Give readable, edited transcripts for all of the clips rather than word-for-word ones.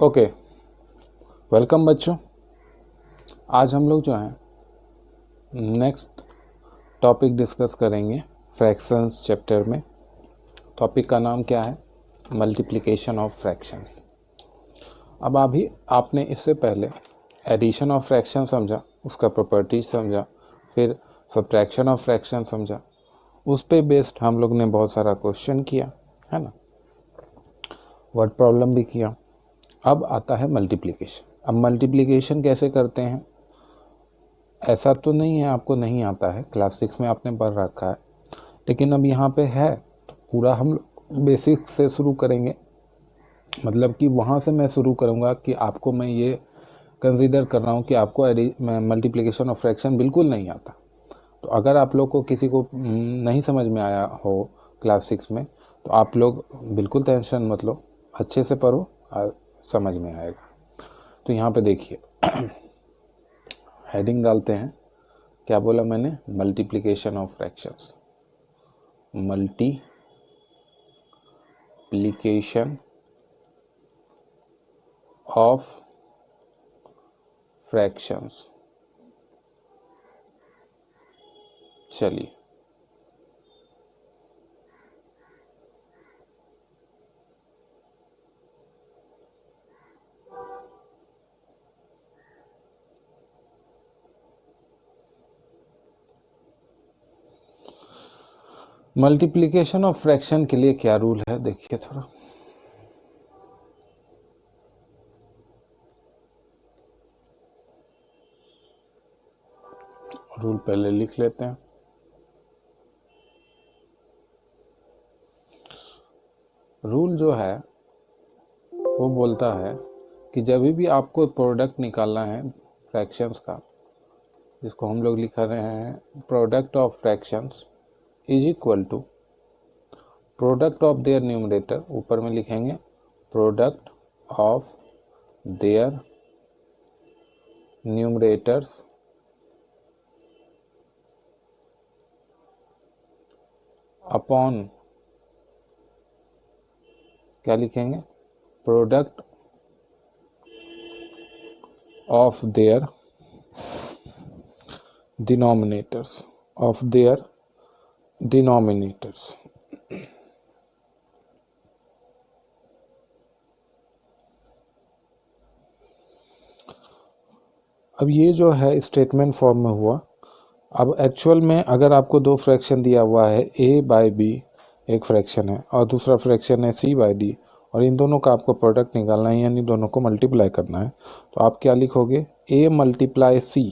Okay, welcome बच्चों। आज हम लोग जो है नेक्स्ट टॉपिक डिस्कस करेंगे फ्रैक्शंस चैप्टर में। टॉपिक का नाम क्या है? Multiplication of fractions. अब अभी आपने इससे पहले एडिशन ऑफ फ्रैक्शन समझा, उसका प्रॉपर्टीज समझा, फिर सब्ट्रैक्शन ऑफ फ्रैक्शन समझा। उस पे बेस्ड हम लोग ने बहुत सारा क्वेश्चन किया, है ना, वर्ड प्रॉब्लम भी किया। अब आता है मल्टीप्लिकेशन। अब मल्टीप्लिकेशन कैसे करते हैं? ऐसा तो नहीं है आपको नहीं आता है, क्लास 6 में आपने पढ़ रखा है, लेकिन अब यहाँ पे है तो पूरा हम बेसिक से शुरू करेंगे। मतलब कि वहाँ से मैं शुरू करूँगा कि आपको मैं ये कंसीडर कर रहा हूँ कि आपको मल्टीप्लिकेशन ऑफ फ्रैक्शन बिल्कुल नहीं आता। तो अगर आप लोग को किसी को नहीं समझ में आया हो क्लास 6 में, तो आप लोग बिल्कुल टेंशन मत लो, अच्छे से पढ़ो और समझ में आएगा। तो यहाँ पे देखिए हेडिंग डालते हैं। क्या बोला मैंने? Multiplication of fractions. Multiplication of fractions. चलिए, मल्टीप्लिकेशन ऑफ फ्रैक्शन के लिए क्या रूल है देखिए थोड़ा। रूल पहले लिख लेते हैं। रूल जो है वो बोलता है कि जब भी आपको प्रोडक्ट निकालना है फ्रैक्शंस का, जिसको हम लोग लिख रहे हैं product of fractions is equal to product of their numerator, ऊपर में लिखेंगे product of their numerators upon, क्या लिखेंगे, product of their denominators, of their denominators. अब ये जो है स्टेटमेंट फॉर्म में हुआ। अब एक्चुअल में अगर आपको दो फ्रैक्शन दिया हुआ है, a बाई बी एक फ्रैक्शन है और दूसरा फ्रैक्शन है c बाई डी, और इन दोनों का आपको प्रोडक्ट निकालना है, यानी दोनों को मल्टीप्लाई करना है, तो आप क्या लिखोगे? a मल्टीप्लाई c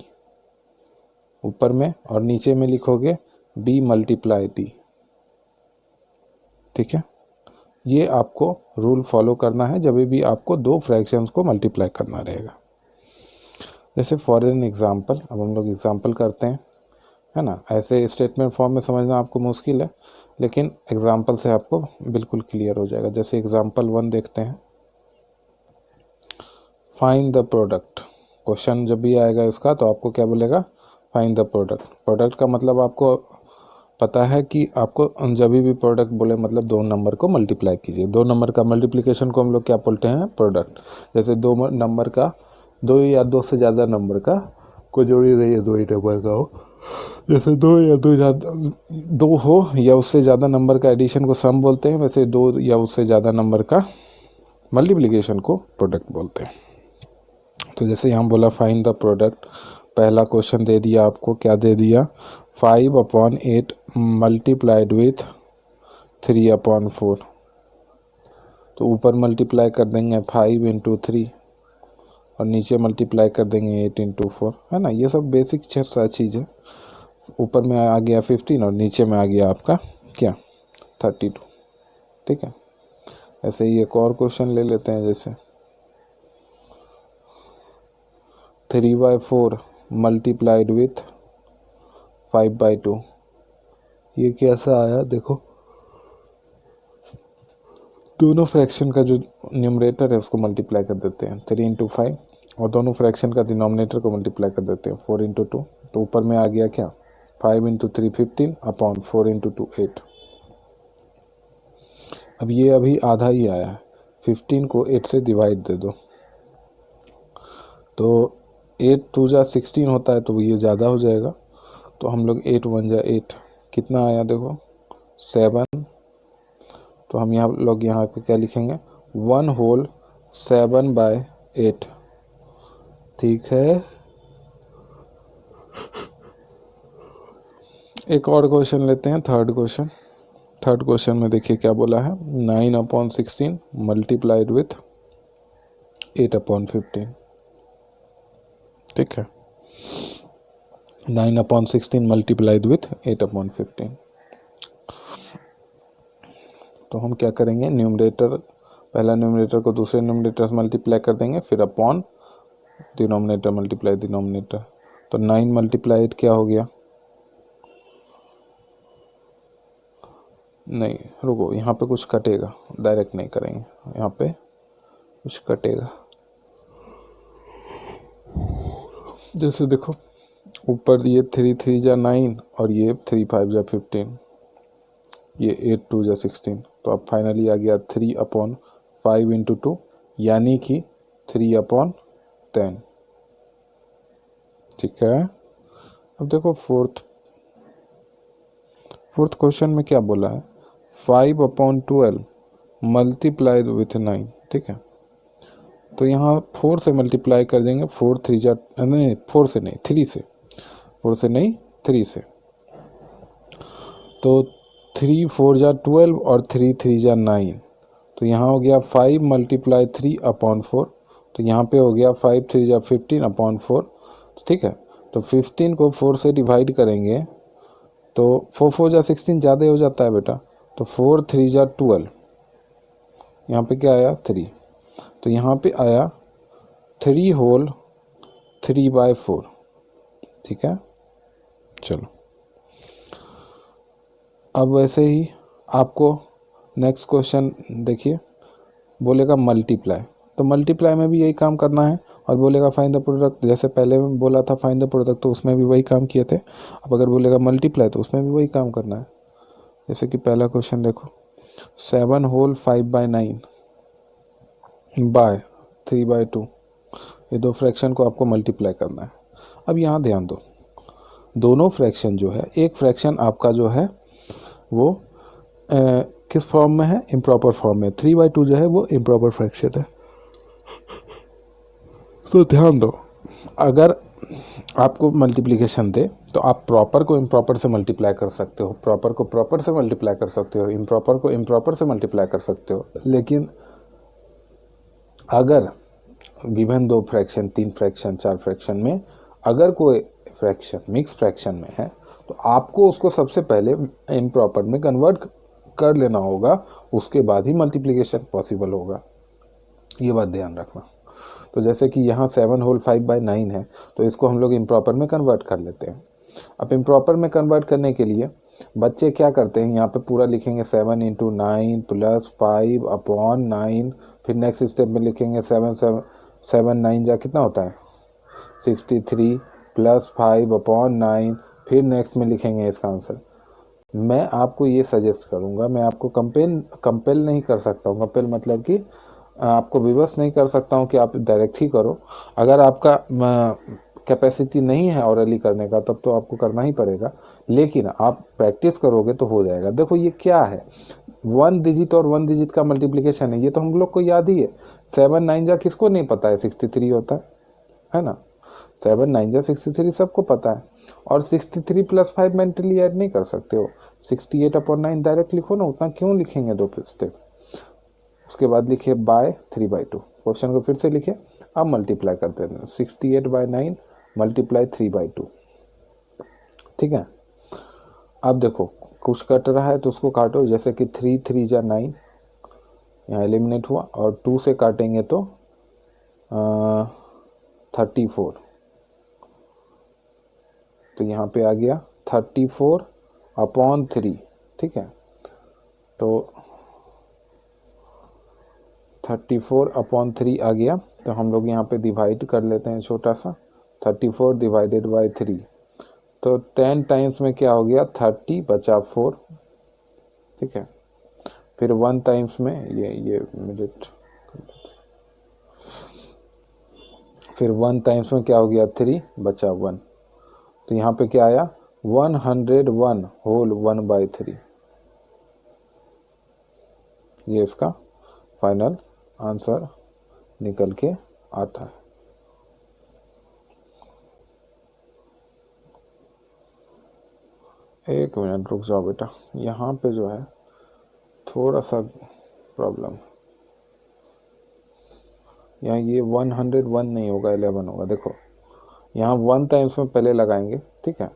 ऊपर में, और नीचे में लिखोगे b मल्टीप्लाई d। ठीक है, ये आपको रूल फॉलो करना है जब भी आपको दो फ्रैक्शंस को मल्टीप्लाई करना रहेगा। जैसे फॉर एन एग्जाम्पल, अब हम लोग एग्जाम्पल करते हैं, है ना। ऐसे स्टेटमेंट फॉर्म में समझना आपको मुश्किल है, लेकिन एग्जाम्पल से आपको बिल्कुल क्लियर हो जाएगा। जैसे एग्जाम्पल 1 देखते हैं, फाइंड द प्रोडक्ट। क्वेश्चन जब भी आएगा इसका तो आपको क्या बोलेगा? Find the product. प्रोडक्ट का मतलब आपको पता है कि आपको जब भी प्रोडक्ट बोले मतलब दो नंबर को मल्टीप्लाई कीजिए। दो नंबर का मल्टीप्लिकेशन को हम लोग क्या बोलते हैं? प्रोडक्ट। जैसे दो नंबर का, दो या दो से ज़्यादा नंबर का को जोड़ी रही, दो ही नंबर का हो, जैसे दो हो या उससे ज़्यादा नंबर का एडिशन को सम बोलते हैं, वैसे दो या उससे ज़्यादा नंबर का मल्टीप्लिकेशन को प्रोडक्ट बोलते हैं। तो जैसे यहाँ बोला फाइंड द प्रोडक्ट, पहला क्वेश्चन दे दिया आपको, क्या दे दिया? 5/8 मल्टीप्लाइड विथ 3/4। तो ऊपर मल्टीप्लाई कर देंगे 5 इंटू 3 और नीचे मल्टीप्लाई कर देंगे 8 इंटू 4, है ना। ये सब बेसिक चीज़ है। ऊपर में आ गया 15 और नीचे में आ गया आपका क्या? 32। ठीक है, ऐसे ही एक और क्वेश्चन ले लेते हैं, जैसे 3/4 मल्टीप्लाइड विथ 5/2। ये कैसा आया देखो, दोनों फ्रैक्शन का जो न्यूमरेटर है उसको मल्टीप्लाई कर देते हैं 3 इंटू 5, और दोनों फ्रैक्शन का डिनोमिनेटर को मल्टीप्लाई कर देते हैं 4 इंटू 2। तो ऊपर में आ गया क्या? 5 इंटू 3 15 अपॉन 4 इंटू 2 8। अब ये अभी आधा ही आया है, 15 को 8 से डिवाइड दे दो, तो 8 2 जा 16 होता है तो ये ज़्यादा हो जाएगा। तो हम लोग 8 1 जा 8 कितना आया देखो 7। तो हम यहाँ पे क्या लिखेंगे 1 होल 7/8। ठीक है। एक और क्वेश्चन लेते हैं, थर्ड क्वेश्चन में देखिए क्या बोला है 9/16 मल्टीप्लाइड विथ 8/15। ठीक है 9/16 मल्टीप्लाइड विथ 8/15। तो हम क्या करेंगे न्यूमरेटर, पहला न्यूमरेटर को दूसरे न्यूमरेटर से मल्टीप्लाई कर देंगे, फिर अपॉन डिनोमिनेटर मल्टीप्लाई डिनोमिनेटर। तो 9 मल्टीप्लाई 8 क्या हो गया, नहीं रुको यहाँ पे कुछ कटेगा, डायरेक्ट नहीं करेंगे, यहाँ पे कुछ कटेगा। जैसे देखो ऊपर ये 3 3 जा 9 और ये 3 5 जा 15, ये 8 2 जा 16। तो अब फाइनली आ गया 3/5 इंटू 2 यानी कि 3/10। ठीक है। अब देखो फोर्थ क्वेश्चन में क्या बोला है 5/12 मल्टीप्लाइड विथ 9। ठीक है तो यहाँ 4 से मल्टीप्लाई कर देंगे, 4 3 जा नहीं 4 से नहीं 3 से, 4 से नहीं 3 से। तो 3 4 जा 12 और 3 3 जा 9। तो यहाँ हो गया 5 मल्टीप्लाई 3/4। तो यहाँ पे हो गया 5 3 जा 15/4। ठीक है तो 15 को 4 से डिवाइड करेंगे तो 4 4 जा 16 ज़्यादा हो जाता है बेटा। तो 4 3 जा 12, यहाँ पे क्या आया 3। तो यहाँ पे आया 3 होल 3/4। ठीक है चलो अब वैसे ही आपको नेक्स्ट क्वेश्चन देखिए, बोलेगा मल्टीप्लाई। तो मल्टीप्लाई में भी यही काम करना है और बोलेगा फाइंड द प्रोडक्ट, जैसे पहले में बोला था फाइंड द प्रोडक्ट तो उसमें भी वही काम किए थे। अब अगर बोलेगा मल्टीप्लाई तो उसमें भी वही काम करना है। जैसे कि पहला क्वेश्चन देखो 7 होल 5/9 बाय 3/2, ये दो फ्रैक्शन को आपको मल्टीप्लाई करना है। अब यहाँ ध्यान दो, दोनों फ्रैक्शन जो है, एक फ्रैक्शन आपका जो है वो किस फॉर्म में है, इम्प्रॉपर फॉर्म में। 3/2 जो है वो इम्प्रॉपर फ्रैक्शन है। तो ध्यान दो, अगर आपको मल्टीप्लिकेशन दे तो आप प्रॉपर को इम्प्रॉपर से मल्टीप्लाई कर सकते हो, प्रॉपर को प्रॉपर से मल्टीप्लाई कर सकते हो, इम्प्रॉपर को इम्प्रॉपर से मल्टीप्लाई कर सकते हो। लेकिन अगर गिवन 2 फ्रैक्शन 3 फ्रैक्शन 4 फ्रैक्शन में अगर कोई फ्रैक्शन मिक्स फ्रैक्शन में है तो आपको उसको सबसे पहले इम्प्रॉपर में कन्वर्ट कर लेना होगा, उसके बाद ही मल्टीप्लिकेशन पॉसिबल होगा। ये बात ध्यान रखना। तो जैसे कि यहाँ 7 होल 5/9 है तो इसको हम लोग इम्प्रॉपर में कन्वर्ट कर लेते हैं। अब इम्प्रॉपर में कन्वर्ट करने के लिए बच्चे क्या करते हैं, यहाँ पे पूरा लिखेंगे 7 इंटू 9 प्लस 5/9। फिर नेक्स्ट स्टेप में लिखेंगे 7 9 जा कितना होता है 63 प्लस 5/9। फिर नेक्स्ट में लिखेंगे इसका आंसर। मैं आपको ये सजेस्ट करूँगा, मैं आपको कंपेल नहीं कर सकता हूँ, कंपेल मतलब कि आपको विवश नहीं कर सकता हूँ कि आप डायरेक्ट ही करो। अगर आपका कैपेसिटी नहीं है ऑरली करने का तब तो आपको करना ही पड़ेगा, लेकिन आप प्रैक्टिस करोगे तो हो जाएगा। देखो ये क्या है, 1 डिजिट और 1 डिजिट का मल्टीप्लिकेशन है, ये तो हम लोग को याद ही है। 7 9 जा किसको नहीं पता है 63 होता है ना। 7 9 जा 63 सबको पता है। और 63 प्लस 5 मेंटली ऐड नहीं कर सकते हो, 68/9 डायरेक्ट लिखो ना, उतना क्यों लिखेंगे 2 स्टेप। उसके बाद लिखिए बाय 3/2, क्वेश्चन को फिर से लिखे, अब मल्टीप्लाई करते हैं 68/9 मल्टीप्लाई 3/2। ठीक है अब देखो कुछ कट रहा है तो उसको काटो, जैसे कि 3 3 जा 9 यहाँ एलिमिनेट हुआ, और 2 से काटेंगे तो 34। तो यहाँ पे आ गया 34/3। ठीक है तो 34/3 आ गया। तो हम लोग यहाँ पे डिवाइड कर लेते हैं छोटा सा, 34 डिवाइडेड बाई 3। तो 10 टाइम्स में क्या हो गया 30 बचा 4। ठीक है फिर 1 टाइम्स में ये मिनट फिर 1 टाइम्स में क्या हो गया 3 बचा 1, तो यहाँ पे क्या आया 101 होल 1/3। ये इसका फाइनल आंसर निकल के आता है। एक मिनट रुक जाओ बेटा, यहाँ पे जो है थोड़ा सा प्रॉब्लम, यहाँ ये 101 नहीं होगा 11 होगा। देखो यहाँ 1 टाइम्स में पहले लगाएंगे, ठीक है,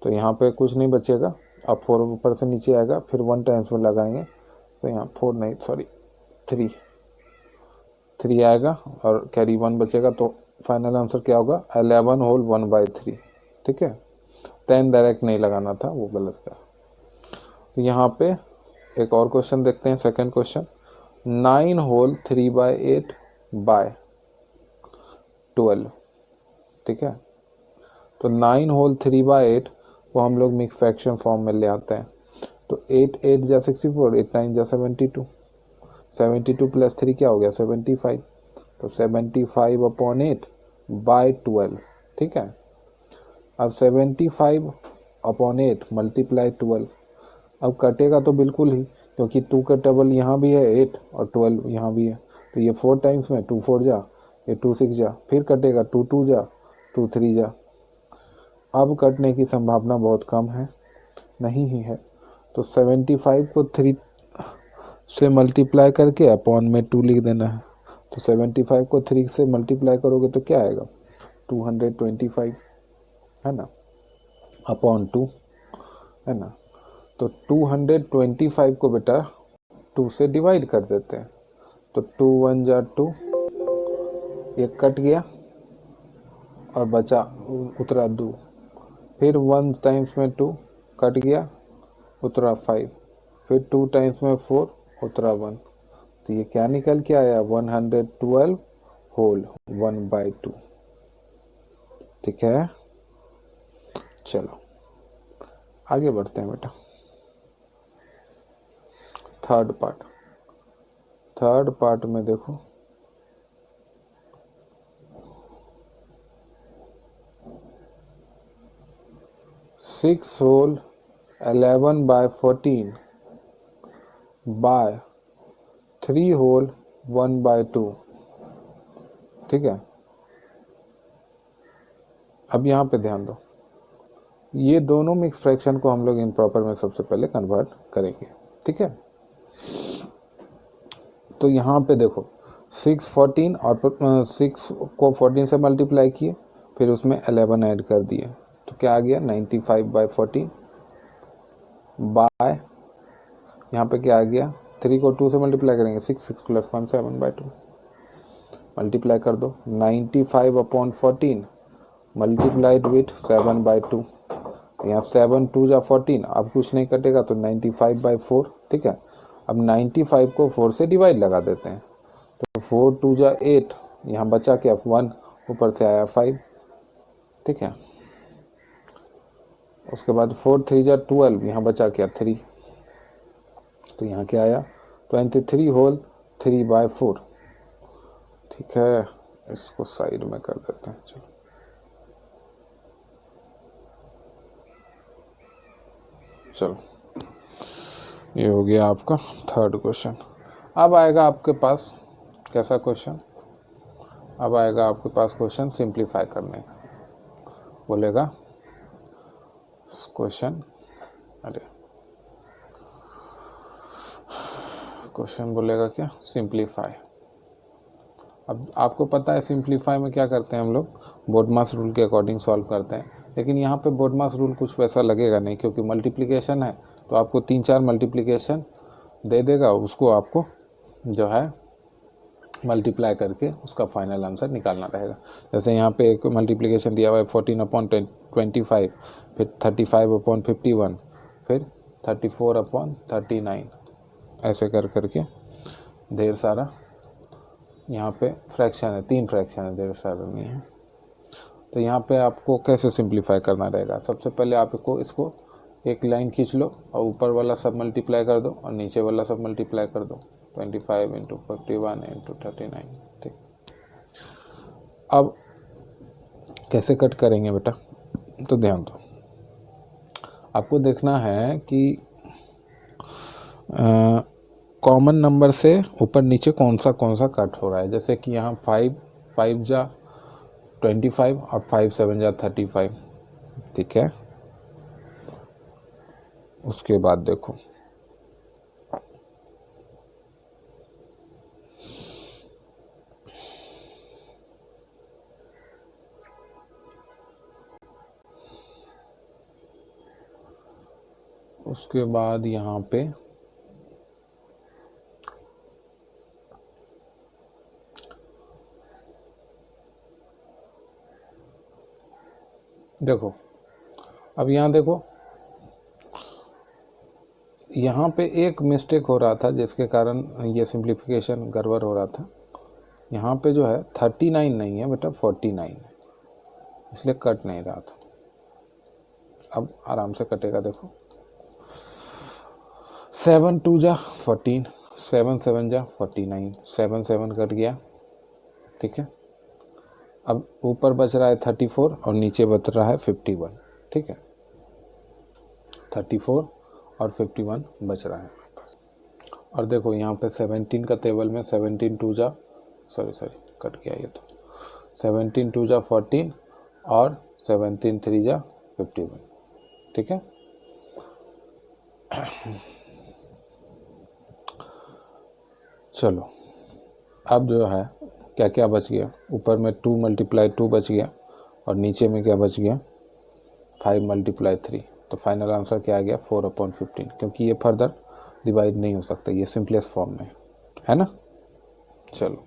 तो यहाँ पे कुछ नहीं बचेगा। अब 4 ऊपर से नीचे आएगा, फिर 1 टाइम्स में लगाएंगे, तो यहाँ 4 नहीं सॉरी 3 आएगा और कैरी 1 बचेगा, तो फाइनल आंसर क्या होगा 11 होल 1/3। ठीक है, 10 डायरेक्ट नहीं लगाना था, वो गलत था। तो यहाँ पे एक और क्वेश्चन देखते हैं, सेकंड क्वेश्चन 9 होल 3/8 बाय 12। ठीक है, तो 9 होल 3/8 को हम लोग मिक्स फ्रैक्शन फॉर्म में ले आते हैं। तो 8 8 जा 64, 8 9 जा 72, 72 प्लस 3 क्या हो गया 75, तो 75/8 बाय 12। ठीक है, अब 75/8 मल्टीप्लाई 12, अब कटेगा तो बिल्कुल ही, क्योंकि 2 का टेबल यहाँ भी है 8 और 12 यहाँ भी है, तो ये 4 टाइम्स में 2 4 जा, ये 2 6 जा, फिर कटेगा 2 2 जा, 2 3 जा। अब कटने की संभावना बहुत कम है, नहीं ही है, तो 75 को 3 से मल्टीप्लाई करके अपॉन में 2 लिख देना है। तो 75 को 3 से मल्टीप्लाई करोगे तो क्या आएगा 225, है ना, अपॉन 2, है ना। तो 225 को बेटा 2 से डिवाइड कर देते हैं, तो 2 1 जा 2, ये कट गया और बचा उतरा 2, फिर 1 टाइम्स में 2 कट गया उतरा 5, फिर 2 टाइम्स में 4 उतरा 1, तो ये क्या निकल के आया 112 होल 1/2। ठीक है, चलो आगे बढ़ते हैं बेटा। थर्ड पार्ट में देखो, सिक्स होल 11/14 बाय 3 होल 1/2। ठीक है, अब यहाँ पे ध्यान दो, ये दोनों मिक्स फ्रैक्शन को हम लोग इम्प्रॉपर में सबसे पहले कन्वर्ट करेंगे। ठीक है, तो यहाँ पे देखो 6 14 और 6 को 14 से मल्टीप्लाई किए, फिर उसमें 11 ऐड कर दिए, तो क्या आ गया 95/14 बाय, यहाँ पे क्या आ गया 3 को 2 से मल्टीप्लाई करेंगे 6 6 + 1 7/2, मल्टीप्लाई कर दो 95/14 मल्टीप्लाइड विथ 7/2, यहाँ 7 2 जा 14, अब कुछ नहीं कटेगा तो 95/4। ठीक है, अब 95 को 4 से डिवाइड लगा देते हैं, तो 4 2 जा 8, यहाँ बचा क्या 1, ऊपर से आया 5। ठीक है, उसके बाद 4 3 जा 12, यहाँ बचा क्या 3, तो यहाँ क्या आया 23 होल 3/4। ठीक है, इसको साइड में कर देते हैं। चलो चलो, ये हो गया आपका थर्ड क्वेश्चन। अब आएगा आपके पास कैसा क्वेश्चन, अब आएगा आपके पास क्वेश्चन सिंप्लीफाई करने का। बोलेगा क्वेश्चन, अरे क्वेश्चन बोलेगा क्या सिंप्लीफाई। अब आपको पता है सिंप्लीफाई में क्या करते हैं हम लोग, बोडमास रूल के अकॉर्डिंग सॉल्व करते हैं, लेकिन यहाँ पे बोडमास रूल कुछ वैसा लगेगा नहीं, क्योंकि मल्टीप्लिकेशन है, तो आपको 3 4 मल्टीप्लिकेशन दे देगा, उसको आपको जो है मल्टीप्लाई करके उसका फाइनल आंसर निकालना रहेगा। जैसे यहाँ पे एक मल्टीप्लिकेशन दिया हुआ है 14/25, फिर 35/51, फिर 34/39, ऐसे कर करके ढेर सारा यहाँ पे फ्रैक्शन है, 3 फ्रैक्शन है, ढेर सारा नहीं है। तो यहाँ पे आपको कैसे सिंप्लीफाई करना रहेगा, सबसे पहले आपको इसको एक लाइन खींच लो और ऊपर वाला सब मल्टीप्लाई कर दो और नीचे वाला सब मल्टीप्लाई कर दो, 25 × 51 × 39। ठीक, अब कैसे कट करेंगे बेटा, तो ध्यान दो, आपको देखना है कि कॉमन नंबर से ऊपर नीचे कौन सा कट हो रहा है। जैसे कि यहाँ 5 जा 25 और 5 7 जा 35, ठीक है। उसके बाद देखो उसके बाद यहाँ पे देखो, अब यहाँ देखो, यहाँ पे एक मिस्टेक हो रहा था जिसके कारण ये सिंप्लीफिकेशन गड़बड़ हो रहा था। यहाँ पे जो है 39 नहीं है बेटा, 49 है, इसलिए कट नहीं रहा था। अब आराम से कटेगा, देखो 7 2 जा 14, 7 7 जा 49, 7 7 कट गया, ठीक है। अब ऊपर बच रहा है 34 और नीचे बच रहा है 51, ठीक है। 34 और 51 बच रहा है। और देखो यहाँ पे 17 का टेबल में 17 2 जा कट गया ये, तो 17 2 जा 14 और 17 3 जा 51, ठीक है। चलो, अब जो है क्या क्या बच गया, ऊपर में 2 × 2 बच गया और नीचे में क्या बच गया 5 × 3। तो फाइनल आंसर क्या आ गया 4/15, क्योंकि ये फर्दर डिवाइड नहीं हो सकता, ये सिंपलेस्ट फॉर्म में है ना। चलो।